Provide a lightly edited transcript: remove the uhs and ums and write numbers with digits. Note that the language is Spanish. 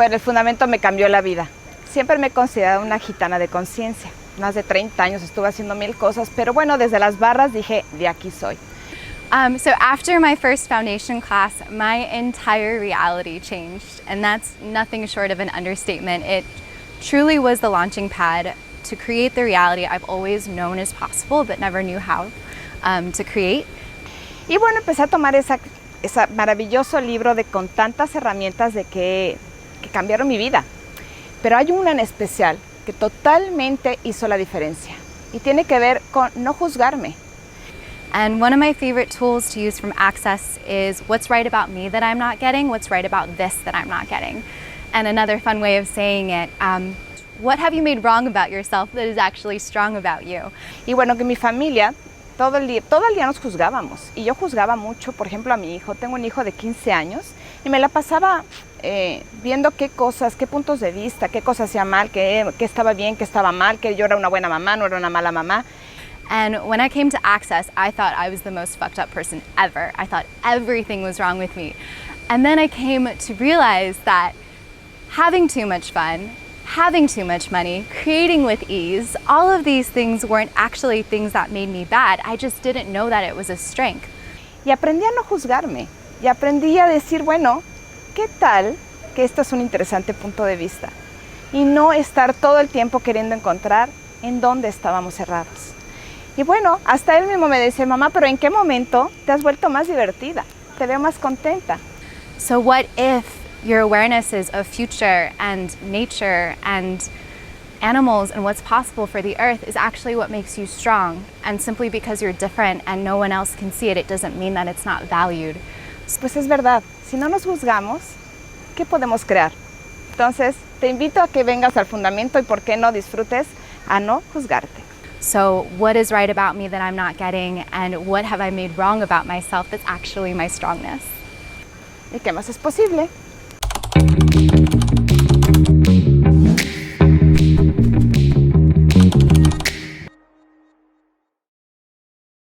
Bueno, el fundamento me cambió la vida. Siempre me he considerado una gitana de conciencia. Más de 30 años estuve haciendo mil cosas, pero bueno, desde las barras dije, de aquí soy. So after my first foundation class, my entire reality changed, and that's nothing short of an understatement. It truly was the launching pad to create the reality I've always known is possible, but never knew how to create. Y bueno, empecé a tomar ese maravilloso libro con tantas herramientas que cambiaron mi vida. Pero hay una en especial que totalmente hizo la diferencia y tiene que ver con no juzgarme. And one of my favorite tools to use from Access is what's right about me that I'm not getting, what's right about this that I'm not getting. And another fun way of saying it, what have you made wrong about yourself that is actually strong about you? Y bueno, que mi familia todo el día nos juzgábamos y yo juzgaba mucho, por ejemplo, a mi hijo. Tengo un hijo de 15 años y me la pasaba viendo qué cosas, qué puntos de vista, qué cosas hacía mal, qué estaba bien, qué estaba mal, que yo era una buena mamá, no era una mala mamá. And when I came to Access, I thought I was the most fucked up person ever. I thought everything was wrong with me. And then I came to realize that having too much fun, having too much money, creating with ease, all of these things weren't actually things that made me bad. I just didn't know that it was a strength. Y aprendí a no juzgarme. Y aprendí a decir, bueno, ¿qué tal que esto es un interesante punto de vista? Y no estar todo el tiempo queriendo encontrar en dónde estábamos errados. Y bueno, hasta él mismo me decía, mamá, pero ¿en qué momento te has vuelto más divertida? Te veo más contenta. So what if your awarenesses of future and nature and animals and what's possible for the earth is actually what makes you strong? And simply because you're different and no one else can see it, it doesn't mean that it's not valued. Pues es verdad, si no nos juzgamos, ¿qué podemos crear? Entonces, te invito a que vengas al fundamento y por qué no disfrutes a no juzgarte. So what is right about me that I'm not getting, and what have I made wrong about myself that's actually my strongness? ¿Y qué más es posible?